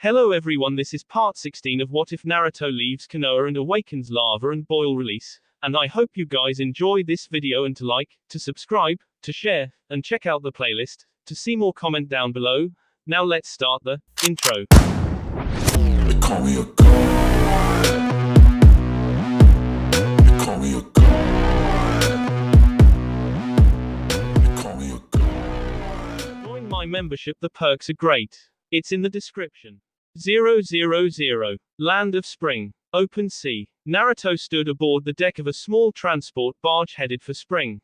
Hello everyone, this is part 16 of What If Naruto Leaves Konoha and Awakens Lava and Boil Release, and I hope you guys enjoy this video and to like, to subscribe, to share, and check out the playlist, to see more comment down below. Now let's start the intro. They call me a god. They call me a god. They call me a god. Join my membership, the perks are great. It's in the description. 000. Land of Spring. Open sea. Naruto stood aboard the deck of a small transport barge headed for spring.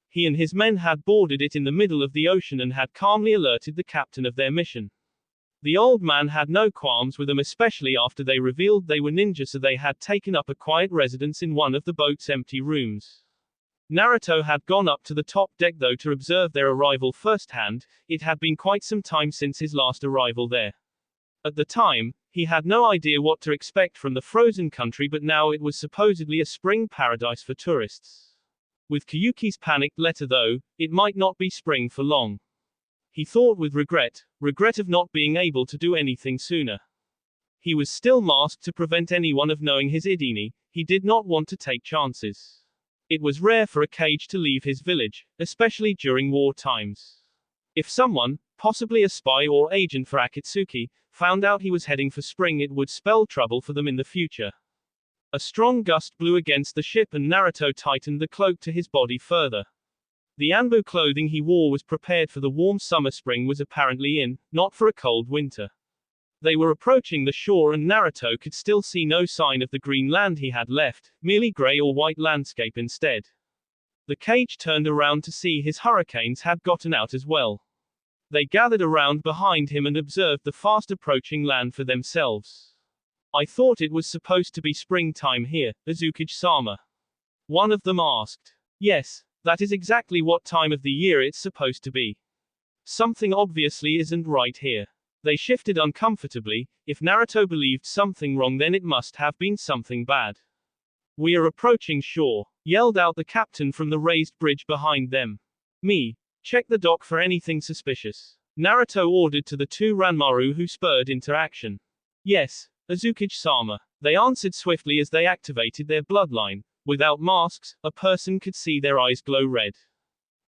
He and his men had boarded it in the middle of the ocean and had calmly alerted the captain of their mission. The old man had no qualms with them, especially after they revealed they were ninja, so they had taken up a quiet residence in one of the boat's empty rooms. Naruto had gone up to the top deck though to observe their arrival firsthand. It had been quite some time since his last arrival there. At the time, he had no idea what to expect from the frozen country, but now it was supposedly a spring paradise for tourists. With Kyuki's panicked letter though, it might not be spring for long. He thought with regret of not being able to do anything sooner. He was still masked to prevent anyone of knowing his identity. He did not want to take chances. It was rare for a Kage to leave his village, especially during war times. If someone, possibly a spy or agent for Akatsuki, found out he was heading for spring, it would spell trouble for them in the future. A strong gust blew against the ship and Naruto tightened the cloak to his body further. The Anbu clothing he wore was prepared for the warm summer. Spring was apparently in, not for a cold winter. They were approaching the shore and Naruto could still see no sign of the green land he had left, merely gray or white landscape instead. The Kage turned around to see his hurricanes had gotten out as well. They gathered around behind him and observed the fast approaching land for themselves. I thought it was supposed to be springtime here, Azukage-sama. One of them asked. Yes, that is exactly what time of the year it's supposed to be. Something obviously isn't right here. They shifted uncomfortably. If Naruto believed something wrong, then it must have been something bad. We are approaching shore, yelled out the captain from the raised bridge behind them. Me. Check the dock for anything suspicious. Naruto ordered to the two Ranmaru, who spurred into action. Yes, Azukage-sama. They answered swiftly as they activated their bloodline. Without masks, a person could see their eyes glow red.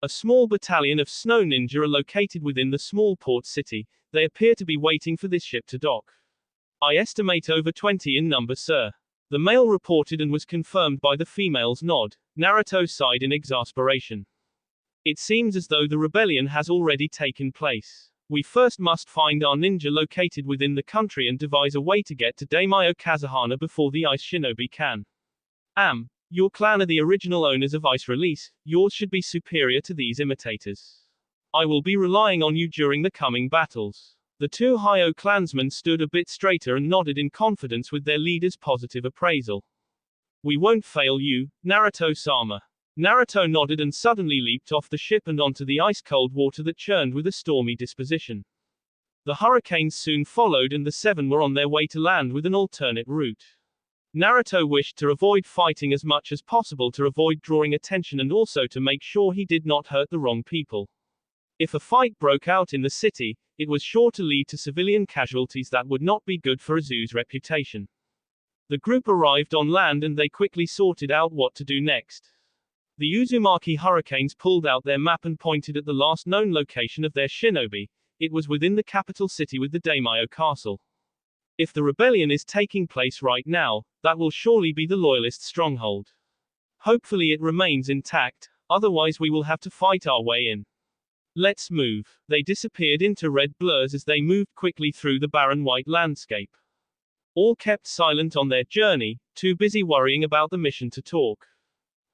A small battalion of snow ninja are located within the small port city. They appear to be waiting for this ship to dock. I estimate over 20 in number, sir. The male reported and was confirmed by the female's nod. Naruto sighed in exasperation. It seems as though the rebellion has already taken place. We first must find our ninja located within the country and devise a way to get to Daimyo Kazahana before the Ice Shinobi can. Your clan are the original owners of Ice Release. Yours should be superior to these imitators. I will be relying on you during the coming battles. The two Hyo clansmen stood a bit straighter and nodded in confidence with their leader's positive appraisal. We won't fail you, Naruto-sama. Naruto nodded and suddenly leaped off the ship and onto the ice-cold water that churned with a stormy disposition. The hurricanes soon followed and the seven were on their way to land with an alternate route. Naruto wished to avoid fighting as much as possible to avoid drawing attention and also to make sure he did not hurt the wrong people. If a fight broke out in the city, it was sure to lead to civilian casualties that would not be good for Izu's reputation. The group arrived on land and they quickly sorted out what to do next. The Uzumaki Hurricanes pulled out their map and pointed at the last known location of their shinobi. It was within the capital city with the Daimyo Castle. If the rebellion is taking place right now, that will surely be the loyalist stronghold. Hopefully it remains intact, otherwise we will have to fight our way in. Let's move. They disappeared into red blurs as they moved quickly through the barren white landscape. All kept silent on their journey, too busy worrying about the mission to talk.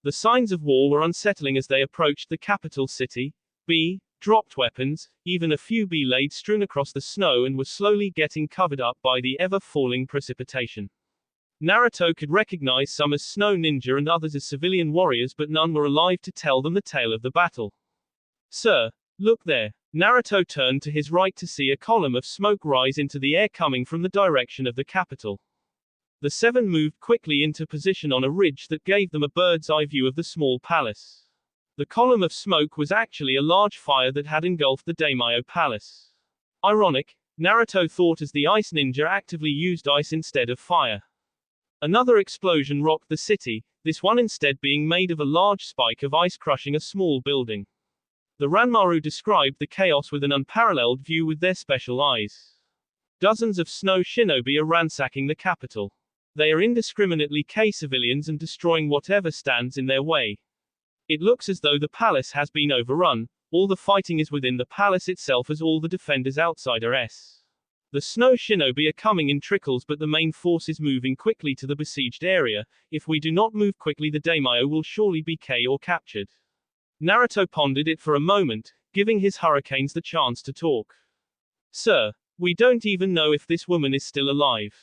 The signs of war were unsettling as they approached the capital city. B dropped weapons, even a few B laid strewn across the snow and were slowly getting covered up by the ever-falling precipitation. Naruto could recognize some as snow ninja and others as civilian warriors, but none were alive to tell them the tale of the battle. Sir, look there. Naruto turned to his right to see a column of smoke rise into the air coming from the direction of the capital. The seven moved quickly into position on a ridge that gave them a bird's-eye view of the small palace. The column of smoke was actually a large fire that had engulfed the Daimyo Palace. Ironic, Naruto thought as the ice ninja actively used ice instead of fire. Another explosion rocked the city, this one instead being made of a large spike of ice crushing a small building. The Ranmaru described the chaos with an unparalleled view with their special eyes. Dozens of snow shinobi are ransacking the capital. They are indiscriminately killing civilians and destroying whatever stands in their way. It looks as though the palace has been overrun. All the fighting is within the palace itself as all the defenders outside are s. The snow shinobi are coming in trickles but the main force is moving quickly to the besieged area. If we do not move quickly the daimyo will surely be killed or captured. Naruto pondered it for a moment, giving his hurricanes the chance to talk. Sir, we don't even know if this woman is still alive.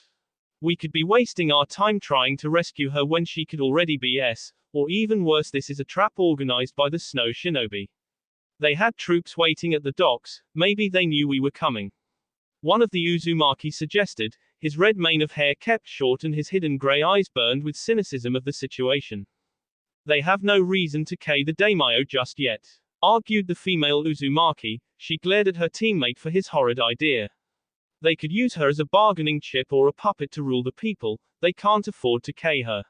We could be wasting our time trying to rescue her when she could already be s. Or even worse, this is a trap organized by the snow shinobi. They had troops waiting at the docks, maybe they knew we were coming. One of the Uzumaki suggested, his red mane of hair kept short and his hidden grey eyes burned with cynicism of the situation. They have no reason to kill the daimyo just yet, argued the female Uzumaki. She glared at her teammate for his horrid idea. They could use her as a bargaining chip or a puppet to rule the people, they can't afford to kill her.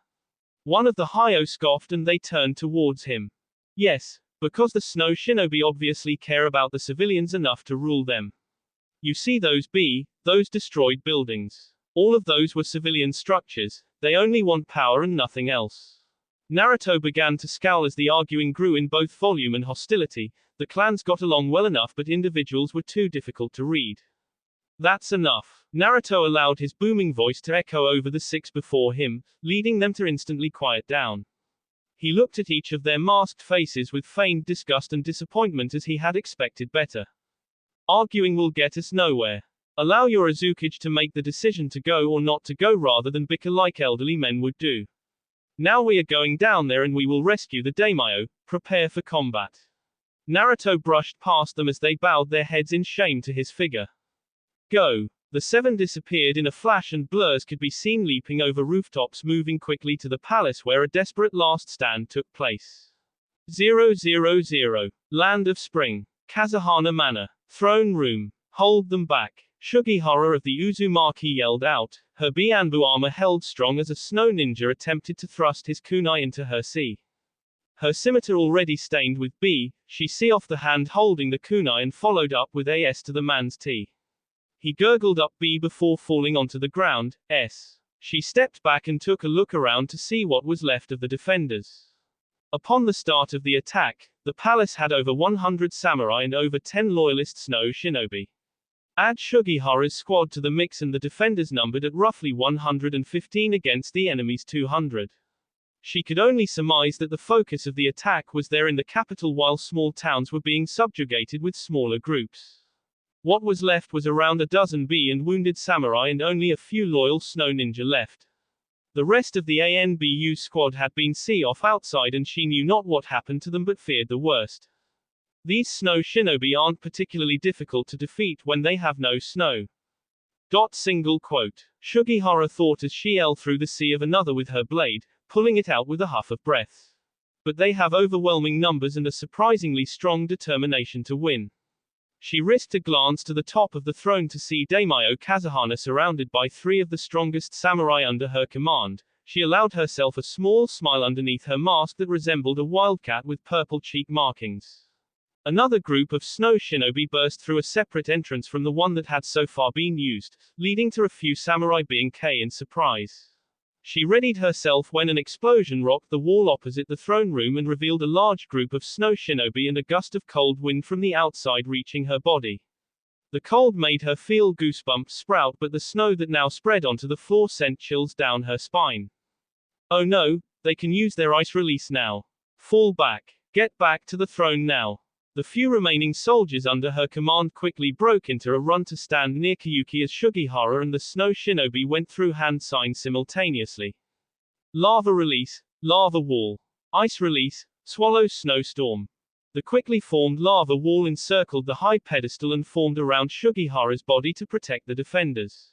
One of the Hyo scoffed and they turned towards him. Yes, because the snow shinobi obviously care about the civilians enough to rule them. You see those destroyed buildings. All of those were civilian structures, they only want power and nothing else. Naruto began to scowl as the arguing grew in both volume and hostility. The clans got along well enough but individuals were too difficult to read. That's enough. Naruto allowed his booming voice to echo over the six before him, leading them to instantly quiet down. He looked at each of their masked faces with feigned disgust and disappointment as he had expected better. Arguing will get us nowhere. Allow your Azukage to make the decision to go or not to go rather than bicker like elderly men would do. Now we are going down there and we will rescue the daimyo, prepare for combat. Naruto brushed past them as they bowed their heads in shame to his figure. Go. The seven disappeared in a flash and blurs could be seen leaping over rooftops moving quickly to the palace where a desperate last stand took place. 000. Land of Spring. Kazahana Manor. Throne Room. Hold them back. Sugihara of the Uzumaki yelled out, her Bianbu armor held strong as a snow ninja attempted to thrust his kunai into her C. Her scimitar already stained with B, she see off the hand holding the kunai and followed up with AS to the man's T. He gurgled up B before falling onto the ground, S. She stepped back and took a look around to see what was left of the defenders. Upon the start of the attack, the palace had over 100 samurai and over 10 loyalist snow shinobi. Add Sugihara's squad to the mix and the defenders numbered at roughly 115 against the enemy's 200. She could only surmise that the focus of the attack was there in the capital while small towns were being subjugated with smaller groups. What was left was around a dozen B and wounded samurai and only a few loyal snow ninja left. The rest of the ANBU squad had been off outside and she knew not what happened to them but feared the worst. These snow shinobi aren't particularly difficult to defeat when they have no snow. Single quote. Sugihara thought as she yelled through the sea of another with her blade, pulling it out with a huff of breath. But they have overwhelming numbers and a surprisingly strong determination to win. She risked a glance to the top of the throne to see Daimyo Kazahana surrounded by three of the strongest samurai under her command. She allowed herself a small smile underneath her mask that resembled a wildcat with purple cheek markings. Another group of snow shinobi burst through a separate entrance from the one that had so far been used, leading to a few samurai being killed in surprise. She readied herself when an explosion rocked the wall opposite the throne room and revealed a large group of snow shinobi and a gust of cold wind from the outside reaching her body. The cold made her feel goosebumps sprout, but the snow that now spread onto the floor sent chills down her spine. Oh no, they can use their ice release now. Fall back. Get back to the throne now. The few remaining soldiers under her command quickly broke into a run to stand near Kyuki as Sugihara and the snow shinobi went through hand signs simultaneously. Lava release, lava wall. Ice release, swallow snowstorm. The quickly formed lava wall encircled the high pedestal and formed around Sugihara's body to protect the defenders.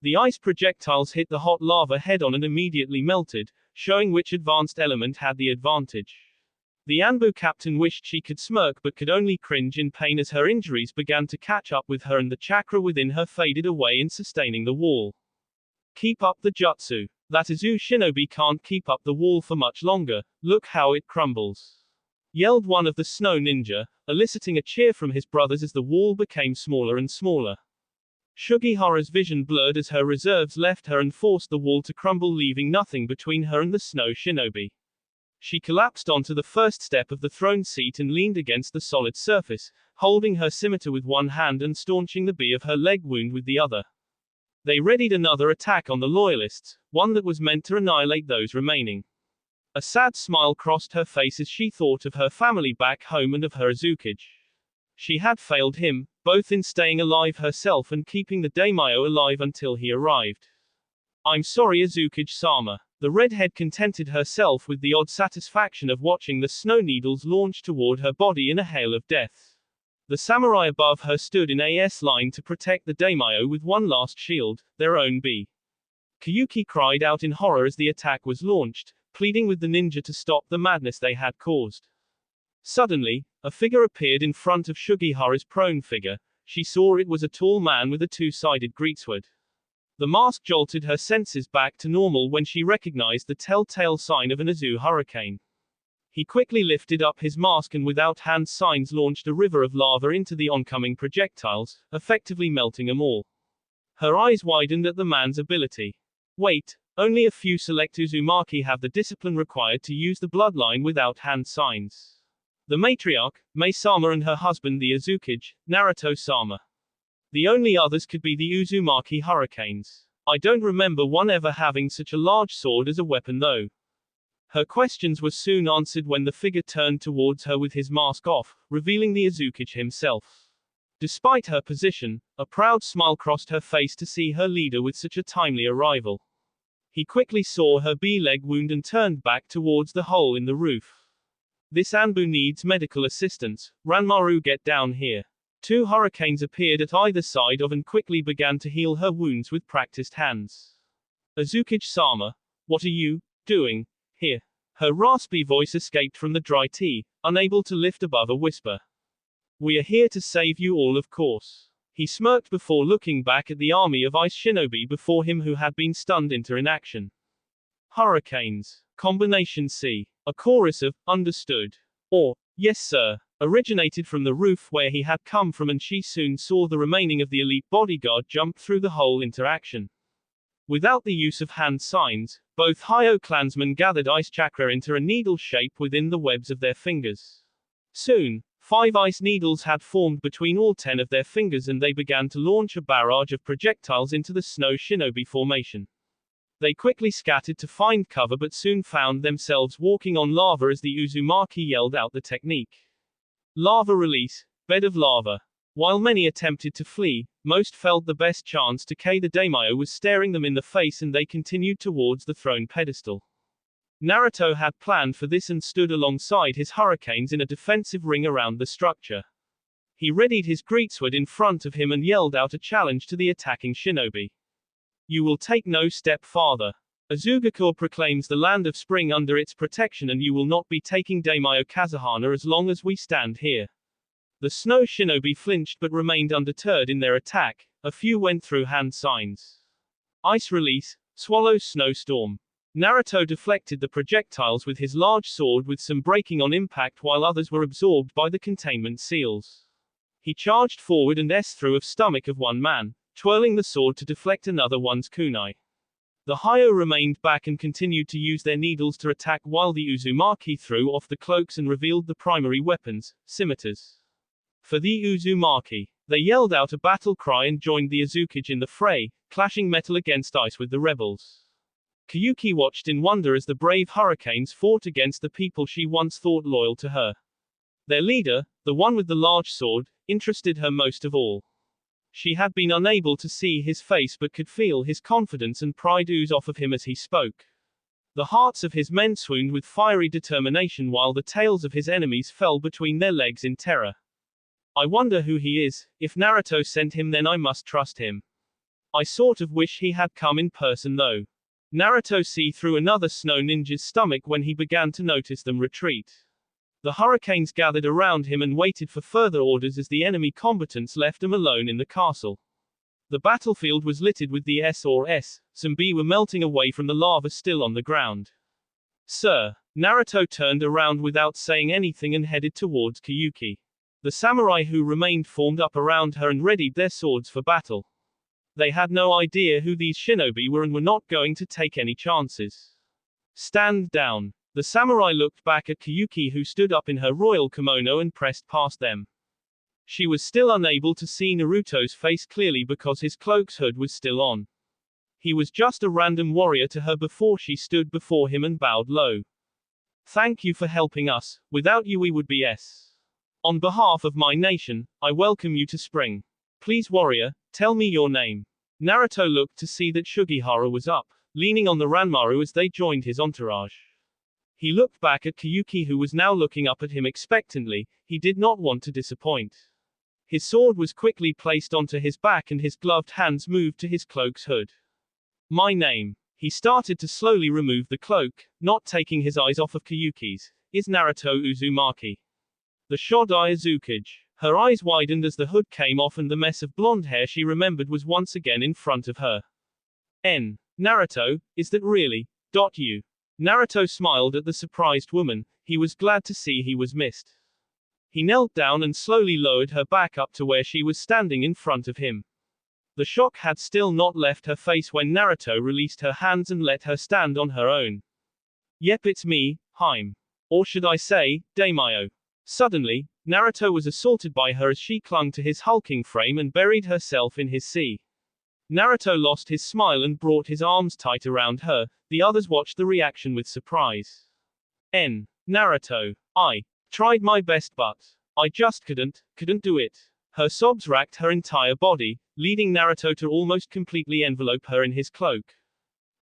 The ice projectiles hit the hot lava head-on and immediately melted, showing which advanced element had the advantage. The Anbu captain wished she could smirk but could only cringe in pain as her injuries began to catch up with her and the chakra within her faded away in sustaining the wall. Keep up the jutsu. That Izu shinobi can't keep up the wall for much longer, look how it crumbles. Yelled one of the snow ninja, eliciting a cheer from his brothers as the wall became smaller and smaller. Sugihara's vision blurred as her reserves left her and forced the wall to crumble, leaving nothing between her and the snow shinobi. She collapsed onto the first step of the throne seat and leaned against the solid surface, holding her scimitar with one hand and staunching the bee of her leg wound with the other. They readied another attack on the loyalists, one that was meant to annihilate those remaining. A sad smile crossed her face as she thought of her family back home and of her Azukage. She had failed him, both in staying alive herself and keeping the daimyo alive until he arrived. I'm sorry, Azukage-sama. The redhead contented herself with the odd satisfaction of watching the snow needles launch toward her body in a hail of death. The samurai above her stood in a line to protect the daimyo with one last shield, their own bee. Kyuki cried out in horror as the attack was launched, pleading with the ninja to stop the madness they had caused. Suddenly, a figure appeared in front of Sugihara's prone figure. She saw it was a tall man with a two-sided greatsword. The mask jolted her senses back to normal when she recognized the telltale sign of an Izu hurricane. He quickly lifted up his mask and without hand signs launched a river of lava into the oncoming projectiles, effectively melting them all. Her eyes widened at the man's ability. Wait, only a few select Uzumaki have the discipline required to use the bloodline without hand signs. The matriarch, Mai-sama, and her husband the Azukage, Naruto-sama. The only others could be the Uzumaki hurricanes. I don't remember one ever having such a large sword as a weapon though. Her questions were soon answered when the figure turned towards her with his mask off, revealing the Azukage himself. Despite her position, a proud smile crossed her face to see her leader with such a timely arrival. He quickly saw her bee leg wound and turned back towards the hole in the roof. This Anbu needs medical assistance. Ranmaru, get down here. Two hurricanes appeared at either side of and quickly began to heal her wounds with practiced hands. Azukage-sama, what are you doing here? Her raspy voice escaped from the dry tea, unable to lift above a whisper. We are here to save you all, of course. He smirked before looking back at the army of ice shinobi before him who had been stunned into inaction. Hurricanes. Combination C. A chorus of, understood. Or, yes sir, originated from the roof where he had come from, and she soon saw the remaining of the elite bodyguard jump through the whole interaction. Without the use of hand signs, both Hyo clansmen gathered ice chakra into a needle shape within the webs of their fingers. Soon, 5 ice needles had formed between all 10 of their fingers and they began to launch a barrage of projectiles into the snow shinobi formation. They quickly scattered to find cover but soon found themselves walking on lava as the Uzumaki yelled out the technique. Lava release, bed of lava. While many attempted to flee, most felt the best chance to K. The daimyo was staring them in the face and they continued towards the throne pedestal. Naruto had planned for this and stood alongside his hurricanes in a defensive ring around the structure. He readied his greatsword in front of him and yelled out a challenge to the attacking shinobi. You will take no step farther. Azugakure proclaims the land of spring under its protection, and you will not be taking daimyo Kazuhana as long as we stand here. The snow shinobi flinched but remained undeterred in their attack. A few went through hand signs. Ice release, swallow snowstorm. Naruto deflected the projectiles with his large sword with some breaking on impact while others were absorbed by the containment seals. He charged forward and S-through of stomach of one man, twirling the sword to deflect another one's kunai. The Hyo remained back and continued to use their needles to attack while the Uzumaki threw off the cloaks and revealed the primary weapons, scimitars. For the Uzumaki, they yelled out a battle cry and joined the Azukage in the fray, clashing metal against ice with the rebels. Kyuki watched in wonder as the brave hurricanes fought against the people she once thought loyal to her. Their leader, the one with the large sword, interested her most of all. She had been unable to see his face but could feel his confidence and pride ooze off of him as he spoke. The hearts of his men swooned with fiery determination while the tails of his enemies fell between their legs in terror. I wonder who he is. If Naruto sent him, then I must trust him. I sort of wish he had come in person though. Naruto see through another snow ninja's stomach when he began to notice them retreat. The hurricanes gathered around him and waited for further orders as the enemy combatants left him alone in the castle. The battlefield was littered with the some B were melting away from the lava still on the ground. Sir. Naruto turned around without saying anything and headed towards Kyuki. The samurai who remained formed up around her and readied their swords for battle. They had no idea who these shinobi were and were not going to take any chances. Stand down. The samurai looked back at Kyuki, who stood up in her royal kimono and pressed past them. She was still unable to see Naruto's face clearly because his cloak's hood was still on. He was just a random warrior to her before she stood before him and bowed low. Thank you for helping us. Without you we would be S. On behalf of my nation, I welcome you to Spring. Please warrior, tell me your name. Naruto looked to see that Sugihara was up, leaning on the Ranmaru as they joined his entourage. He looked back at Kyuki, who was now looking up at him expectantly. He did not want to disappoint. His sword was quickly placed onto his back and his gloved hands moved to his cloak's hood. My name. He started to slowly remove the cloak, not taking his eyes off of Kyuki's, is Naruto Uzumaki. The Shodai Azukage. Her eyes widened as the hood came off and the mess of blonde hair she remembered was once again in front of her. Naruto, is that really? You. Naruto smiled at the surprised woman. He was glad to see he was missed. He knelt down and slowly lowered her back up to where she was standing in front of him. The shock had still not left her face when Naruto released her hands and let her stand on her own. Yep, it's me, Haim. Or should I say, Daimyo. Suddenly, Naruto was assaulted by her as she clung to his hulking frame and buried herself in his sea. Naruto lost his smile and brought his arms tight around her. The others watched the reaction with surprise. Naruto. I tried my best but I just couldn't do it. Her sobs racked her entire body, leading Naruto to almost completely envelope her in his cloak.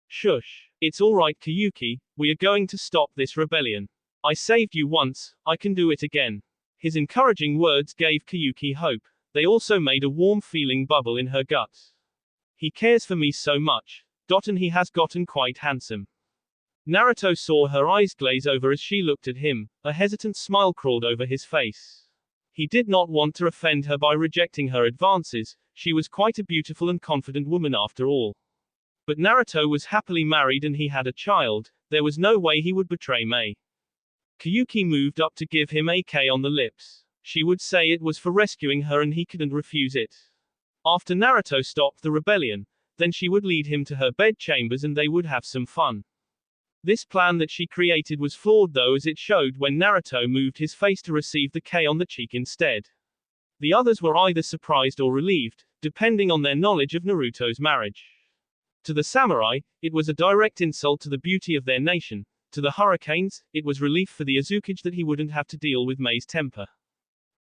Shush. It's alright Kyuki, we are going to stop this rebellion. I saved you once, I can do it again. His encouraging words gave Kyuki hope. They also made a warm feeling bubble in her guts. He cares for me so much. And he has gotten quite handsome. Naruto saw her eyes glaze over as she looked at him. A hesitant smile crawled over his face. He did not want to offend her by rejecting her advances. She was quite a beautiful and confident woman after all. But Naruto was happily married and he had a child. There was no way he would betray Mei. Kyuki moved up to give him a K on the lips. She would say it was for rescuing her and he couldn't refuse it. After Naruto stopped the rebellion, then she would lead him to her bedchambers and they would have some fun. This plan that she created was flawed though, as it showed when Naruto moved his face to receive the K on the cheek instead. The others were either surprised or relieved, depending on their knowledge of Naruto's marriage. To the samurai, it was a direct insult to the beauty of their nation. To the hurricanes, it was relief for the Azukage that he wouldn't have to deal with Mei's temper.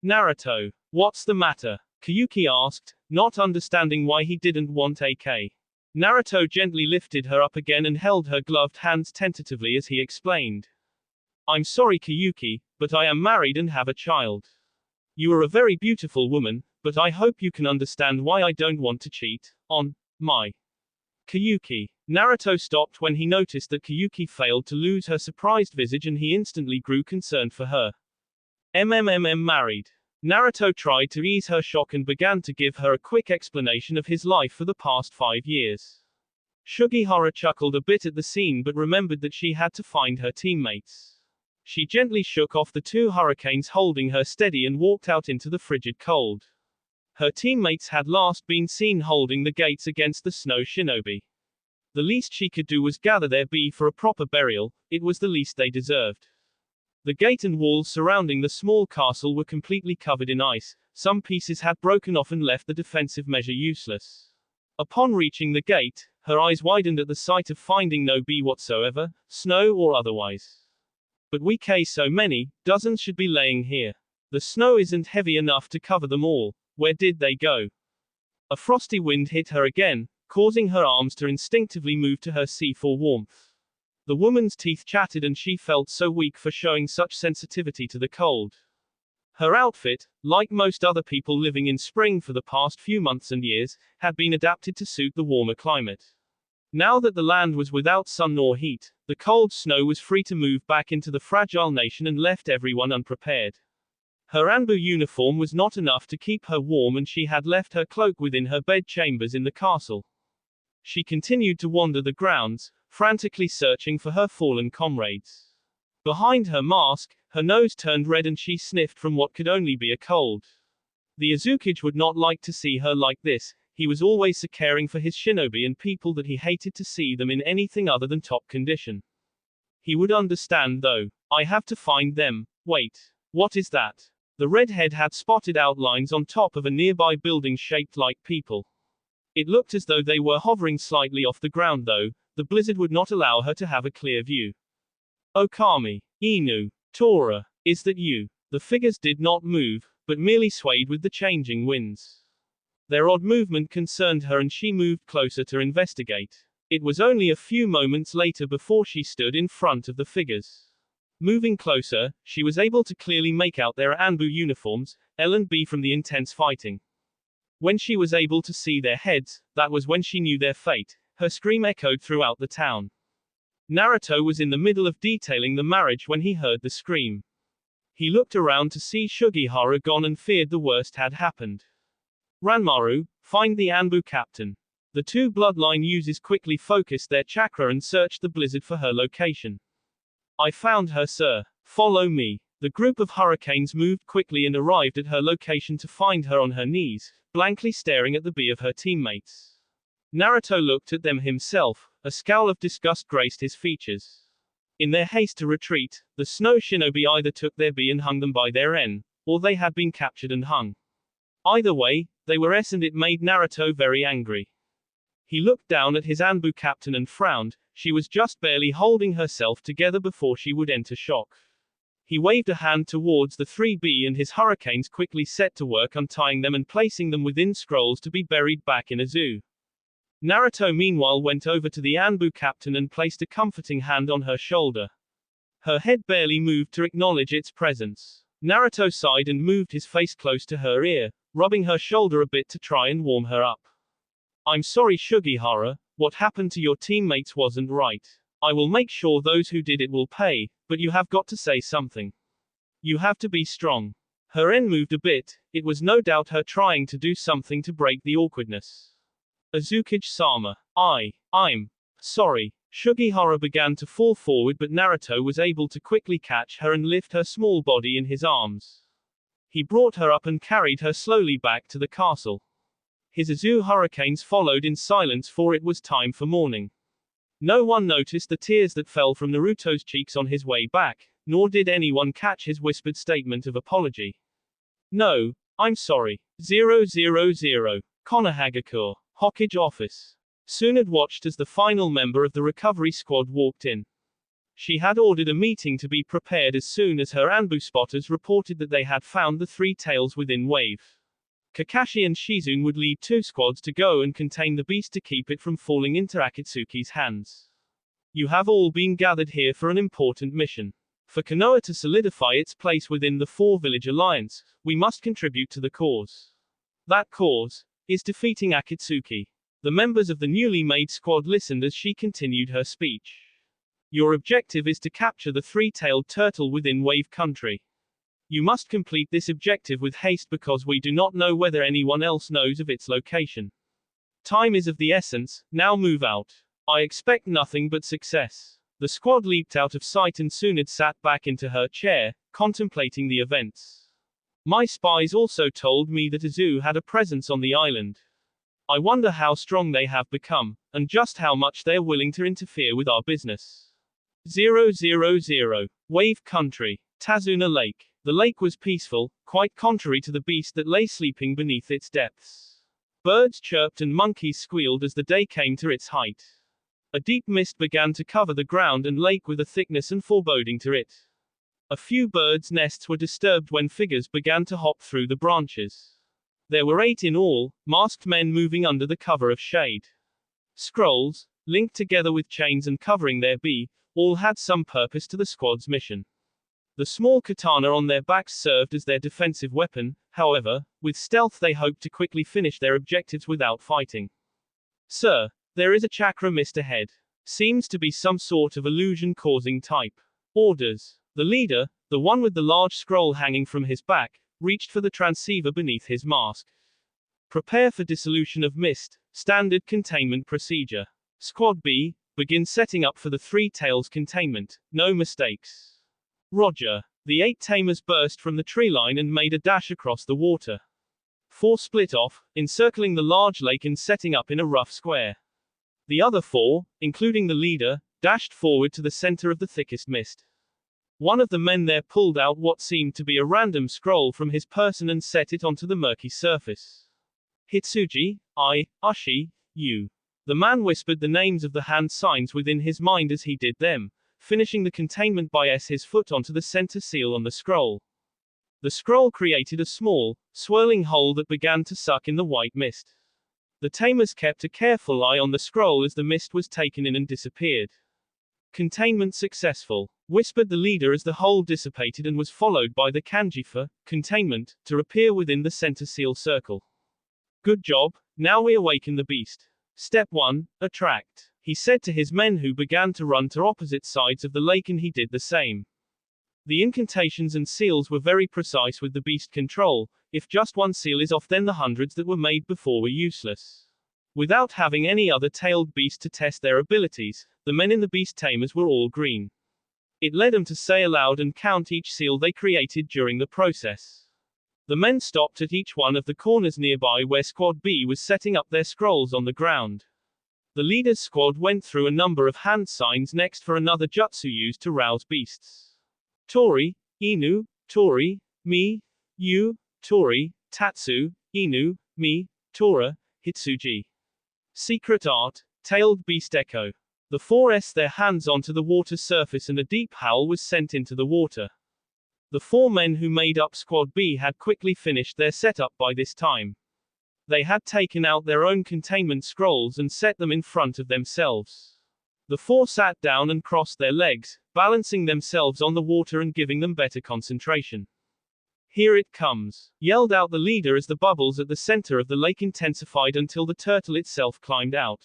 Naruto. What's the matter? Kyuki asked, not understanding why he didn't want a K. Naruto gently lifted her up again and held her gloved hands tentatively as he explained. I'm sorry Kyuki, but I am married and have a child. You are a very beautiful woman, but I hope you can understand why I don't want to cheat on my Kyuki. Naruto stopped when he noticed that Kyuki failed to lose her surprised visage and he instantly grew concerned for her. Married. Naruto tried to ease her shock and began to give her a quick explanation of his life for the past 5 years. Sugihara chuckled a bit at the scene but remembered that she had to find her teammates. She gently shook off the 2 hurricanes holding her steady and walked out into the frigid cold. Her teammates had last been seen holding the gates against the snow shinobi. The least she could do was gather their B for a proper burial. It was the least they deserved. The gate and walls surrounding the small castle were completely covered in ice. Some pieces had broken off and left the defensive measure useless. Upon reaching the gate, her eyes widened at the sight of finding no B whatsoever, snow or otherwise. But we so many, dozens should be laying here. The snow isn't heavy enough to cover them all. Where did they go? A frosty wind hit her again, causing her arms to instinctively move to her sea for warmth. The woman's teeth chattered and she felt so weak for showing such sensitivity to the cold. Her outfit, like most other people living in spring for the past few months and years, had been adapted to suit the warmer climate. Now that the land was without sun nor heat, the cold snow was free to move back into the fragile nation and left everyone unprepared. Her Anbu uniform was not enough to keep her warm, and she had left her cloak within her bed chambers in the castle. She continued to wander the grounds, frantically searching for her fallen comrades. Behind her mask, her nose turned red and she sniffed from what could only be a cold. The Azukage would not like to see her like this. He was always so caring for his shinobi and people that he hated to see them in anything other than top condition. He would understand though. I have to find them. Wait. What is that? The redhead had spotted outlines on top of a nearby building shaped like people. It looked as though they were hovering slightly off the ground though. The blizzard would not allow her to have a clear view. Okami, Inu, Tora, is that you? The figures did not move, but merely swayed with the changing winds. Their odd movement concerned her and she moved closer to investigate. It was only a few moments later before she stood in front of the figures. Moving closer, she was able to clearly make out their Anbu uniforms, L and B from the intense fighting. When she was able to see their heads, that was when she knew their fate. Her scream echoed throughout the town. Naruto was in the middle of detailing the marriage when he heard the scream. He looked around to see Sugihara gone and feared the worst had happened. Ranmaru, find the Anbu captain. The two bloodline users quickly focused their chakra and searched the blizzard for her location. I found her, sir. Follow me. The group of hurricanes moved quickly and arrived at her location to find her on her knees, blankly staring at the B of her teammates. Naruto looked at them himself. A scowl of disgust graced his features. In their haste to retreat, the snow shinobi either took their B and hung them by their N, or they had been captured and hung. Either way, they were S, and it made Naruto very angry. He looked down at his Anbu captain and frowned. She was just barely holding herself together before she would enter shock. He waved a hand towards the 3B and his hurricanes quickly set to work untying them and placing them within scrolls to be buried back in a zoo. Naruto meanwhile went over to the Anbu captain and placed a comforting hand on her shoulder. Her head barely moved to acknowledge its presence. Naruto sighed and moved his face close to her ear, rubbing her shoulder a bit to try and warm her up. I'm sorry, Sugihara, what happened to your teammates wasn't right. I will make sure those who did it will pay, but you have got to say something. You have to be strong. Her N moved a bit. It was no doubt her trying to do something to break the awkwardness. Azukage-sama. I'm sorry. Sugihara began to fall forward, but Naruto was able to quickly catch her and lift her small body in his arms. He brought her up and carried her slowly back to the castle. His Azu hurricanes followed in silence, for it was time for morning. No one noticed the tears that fell from Naruto's cheeks on his way back, nor did anyone catch his whispered statement of apology. No, I'm sorry. 000. Konohagakure. Hokage office. Tsunade watched as the final member of the recovery squad walked in. She had ordered a meeting to be prepared as soon as her Anbu spotters reported that they had found the three tails within wave. Kakashi and Shizune would lead two squads to go and contain the beast to keep it from falling into Akatsuki's hands. You have all been gathered here for an important mission. For Konoha to solidify its place within the Four-Village Alliance, we must contribute to the cause. That cause is defeating Akatsuki. The members of the newly made squad listened as she continued her speech. Your objective is to capture the three-tailed turtle within Wave Country. You must complete this objective with haste because we do not know whether anyone else knows of its location. Time is of the essence, now move out. I expect nothing but success. The squad leaped out of sight and Tsunade sat back into her chair, contemplating the events. My spies also told me that Azu had a presence on the island. I wonder how strong they have become, and just how much they are willing to interfere with our business. 000. Wave Country. Tazuna Lake. The lake was peaceful, quite contrary to the beast that lay sleeping beneath its depths. Birds chirped and monkeys squealed as the day came to its height. A deep mist began to cover the ground and lake with a thickness and foreboding to it. A few birds' nests were disturbed when figures began to hop through the branches. There were 8 in all, masked men moving under the cover of shade. Scrolls, linked together with chains and covering their B, all had some purpose to the squad's mission. The small katana on their backs served as their defensive weapon. However, with stealth they hoped to quickly finish their objectives without fighting. Sir, There is a chakra mist ahead. Seems to be some sort of illusion-causing type. Orders. The leader, the one with the large scroll hanging from his back, reached for the transceiver beneath his mask. Prepare for dissolution of mist. Standard containment procedure. Squad B, begin setting up for the Three Tails containment. No mistakes. Roger. The 8 tamers burst from the tree line and made a dash across the water. 4 split off, encircling the large lake and setting up in a rough square. The other 4, including the leader, dashed forward to the center of the thickest mist. One of the men there pulled out what seemed to be a random scroll from his person and set it onto the murky surface. Hitsuji, I, Ushi, you. The man whispered the names of the hand signs within his mind as he did them, finishing the containment by his foot onto the center seal on the scroll. The scroll created a small, swirling hole that began to suck in the white mist. The tamers kept a careful eye on the scroll as the mist was taken in and disappeared. Containment successful, whispered the leader as the hole dissipated and was followed by the kanji for containment to appear within the center seal circle. Good job, now we awaken the beast. Step 1, attract. He said to his men who began to run to opposite sides of the lake, and he did the same. The incantations and seals were very precise with the beast control. If just one seal is off, then the hundreds that were made before were useless. Without having any other tailed beast to test their abilities, the men in the beast tamers were all green. It led them to say aloud and count each seal they created during the process. The men stopped at each one of the corners nearby where Squad B was setting up their scrolls on the ground. The leader's squad went through a number of hand signs next for another jutsu used to rouse beasts. Tori, Inu, Tori, Mi, Yu, Tori, Tatsu, Inu, Mi, Tora, Hitsuji. Secret art, tailed beast echo. The 4s their hands onto the water surface and a deep howl was sent into the water. The 4 men who made up Squad B had quickly finished their setup by this time. They had taken out their own containment scrolls and set them in front of themselves. The 4 sat down and crossed their legs, balancing themselves on the water and giving them better concentration. Here it comes, yelled out the leader as the bubbles at the center of the lake intensified until the turtle itself climbed out.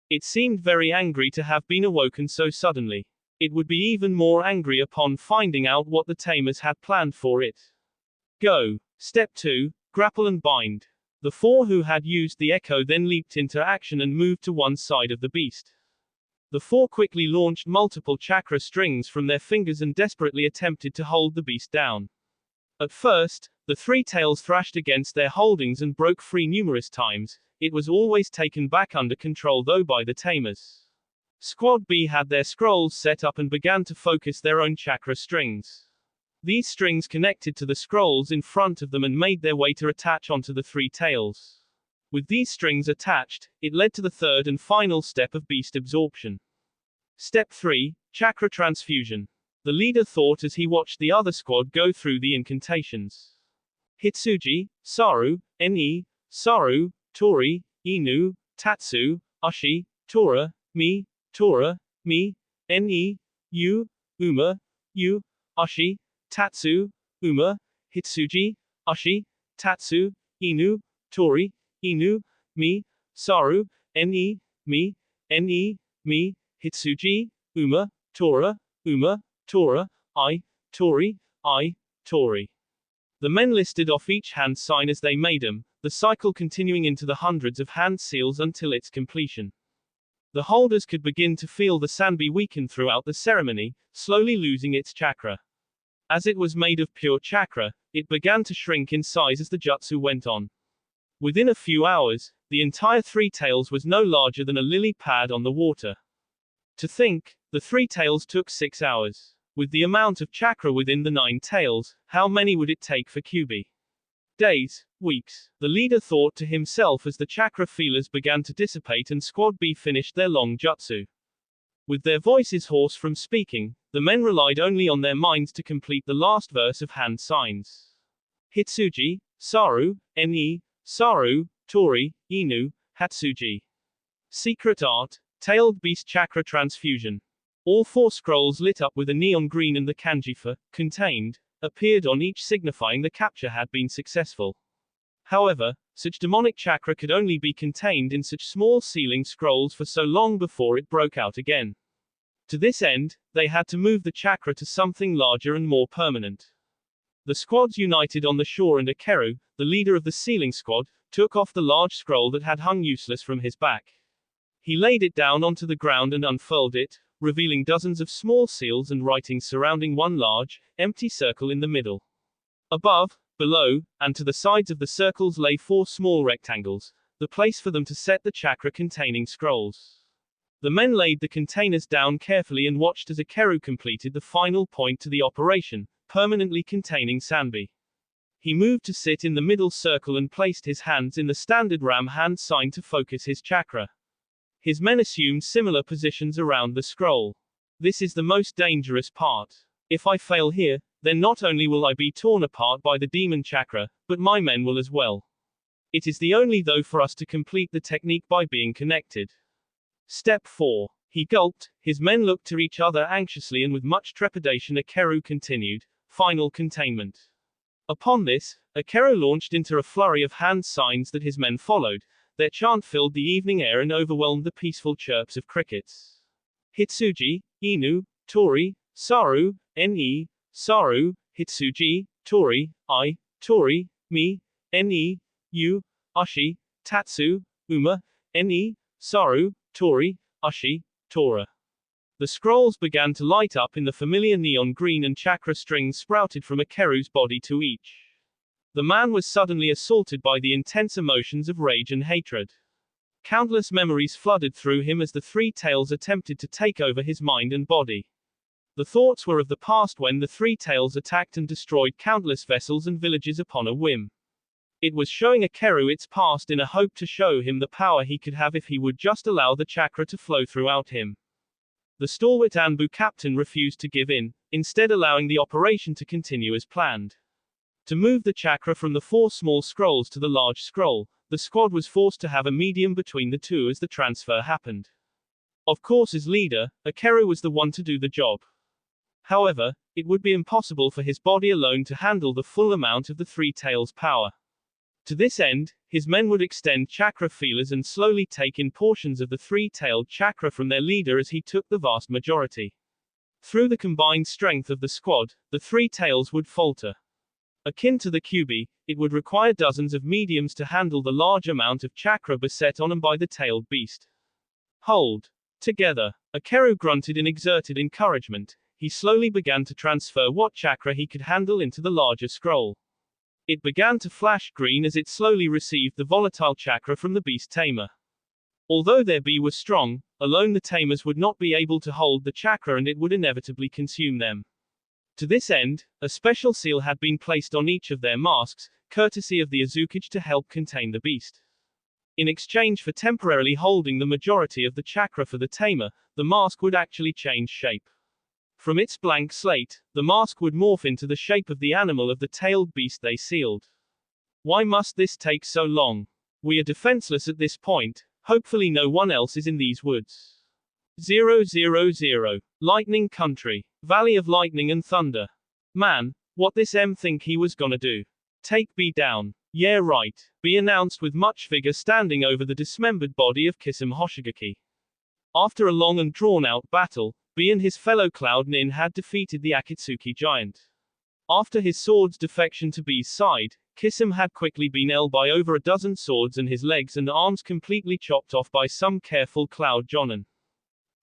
It seemed very angry to have been awoken so suddenly. It would be even more angry upon finding out what the tamers had planned for it. Go. Step 2, grapple and bind. The 4 who had used the echo then leaped into action and moved to one side of the beast. The 4 quickly launched multiple chakra strings from their fingers and desperately attempted to hold the beast down. At first, the 3 tails thrashed against their holdings and broke free numerous times. It was always taken back under control though by the tamers. Squad B had their scrolls set up and began to focus their own chakra strings. These strings connected to the scrolls in front of them and made their way to attach onto the 3 tails. With these strings attached, it led to the third and final step of beast absorption. Step 3, chakra transfusion. The leader thought as he watched the other squad go through the incantations. Hitsuji, Saru, Ne, Saru, Tori, Inu, Tatsu, Ushi, Tora, Mi, Ne, Yu, Uma, Yu, Ushi, Tatsu, Uma, Hitsuji, Ushi, Tatsu, Inu, Tori, Inu, Mi, Saru, Ne, Mi, Hitsuji, Uma, Tora, I, Tori. The men listed off each hand sign as they made them, the cycle continuing into the hundreds of hand seals until its completion. The holders could begin to feel the sanbi weaken throughout the ceremony, slowly losing its chakra. As it was made of pure chakra, it began to shrink in size as the jutsu went on. Within a few hours, the entire 3 tails was no larger than a lily pad on the water. To think, the 3 tails took 6 hours. With the amount of chakra within the 9 tails, how many would it take for Kyubi? Days, weeks, the leader thought to himself as the chakra feelers began to dissipate and Squad B finished their long jutsu. With their voices hoarse from speaking, the men relied only on their minds to complete the last verse of hand signs. Hitsuji, Saru, Ne, Saru, Tori, Inu, Hatsuji. Secret art, tailed beast chakra transfusion. All 4 scrolls lit up with a neon green and the kanji for contained appeared on each, signifying the capture had been successful. However, Such demonic chakra could only be contained in such small sealing scrolls for so long before it broke out again. To this end, they had to move the chakra to something larger and more permanent. The squads united on the shore, and Akeru, the leader of the sealing squad, took off the large scroll that had hung useless from his back. He laid it down onto the ground and unfurled it, revealing dozens of small seals and writings surrounding one large, empty circle in the middle. Above, below, and to the sides of the circles lay 4 small rectangles, the place for them to set the chakra containing scrolls. The men laid the containers down carefully and watched as Akeru completed the final point to the operation, permanently containing Sanbi. He moved to sit in the middle circle and placed his hands in the standard ram hand sign to focus his chakra. His men assumed similar positions around the scroll. This is the most dangerous part. If I fail here, then not only will I be torn apart by the demon chakra, but my men will as well. It is the only though for us to complete the technique by being connected. Step 4. He gulped, his men looked to each other anxiously, and with much trepidation Akeru continued, final containment. Upon this, Akeru launched into a flurry of hand signs that his men followed. Their chant filled the evening air and overwhelmed the peaceful chirps of crickets. Hitsuji, Inu, Tori, Saru, Ne, Saru, Hitsuji, Tori, I, Tori, Mi, Ne, Yu, Ashi, Tatsu, Uma, Ne, Saru, Tori, Ashi, Tora. The scrolls began to light up in the familiar neon green, and chakra strings sprouted from Akeru's body to each. The man was suddenly assaulted by the intense emotions of rage and hatred. Countless memories flooded through him as the 3 tails attempted to take over his mind and body. The thoughts were of the past when the 3 tails attacked and destroyed countless vessels and villages upon a whim. It was showing Akeru its past in a hope to show him the power he could have if he would just allow the chakra to flow throughout him. The stalwart Anbu captain refused to give in, instead allowing the operation to continue as planned. To move the chakra from the 4 small scrolls to the large scroll, the squad was forced to have a medium between the 2 as the transfer happened. Of course, as leader, Akeru was the one to do the job. However, it would be impossible for his body alone to handle the full amount of the 3 tails' power. To this end, his men would extend chakra feelers and slowly take in portions of the 3-tailed chakra from their leader as he took the vast majority. Through the combined strength of the squad, the 3 tails would falter. Akin to the Kyubi, it would require dozens of mediums to handle the large amount of chakra beset on them by the tailed beast. Hold. Together. Akeru grunted in exerted encouragement. He slowly began to transfer what chakra he could handle into the larger scroll. It began to flash green as it slowly received the volatile chakra from the beast tamer. Although their bi was strong, alone the tamers would not be able to hold the chakra, and it would inevitably consume them. To this end, a special seal had been placed on each of their masks, courtesy of the Azukiage, to help contain the beast. In exchange for temporarily holding the majority of the chakra for the tamer, the mask would actually change shape. From its blank slate, the mask would morph into the shape of the animal of the tailed beast they sealed. Why must this take so long? We are defenseless at this point. Hopefully no one else is in these woods. 000. Lightning Country. Valley of Lightning and Thunder. Man, what this M think he was gonna do? Take B down. Yeah right. B announced with much vigor, standing over the dismembered body of Kisame Hoshigaki. After a long and drawn-out battle, B and his fellow Cloud Nin had defeated the Akatsuki giant. After his sword's defection to B's side, Kisame had quickly been killed by over a dozen swords and his legs and arms completely chopped off by some careful Cloud Jonin.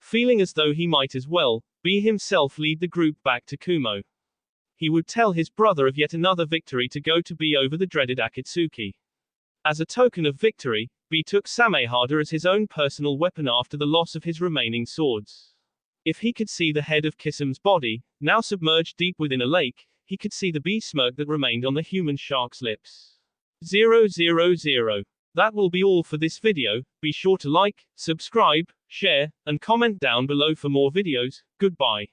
Feeling as though he might as well, B himself lead the group back to Kumo. He would tell his brother of yet another victory to go to B over the dreaded Akatsuki. As a token of victory, B took Samehada as his own personal weapon after the loss of his remaining swords. If he could see the head of Kisame's body, now submerged deep within a lake, he could see the bee smirk that remained on the human shark's lips. 000. That will be all for this video. Be sure to like, subscribe, share, and comment down below for more videos. Goodbye.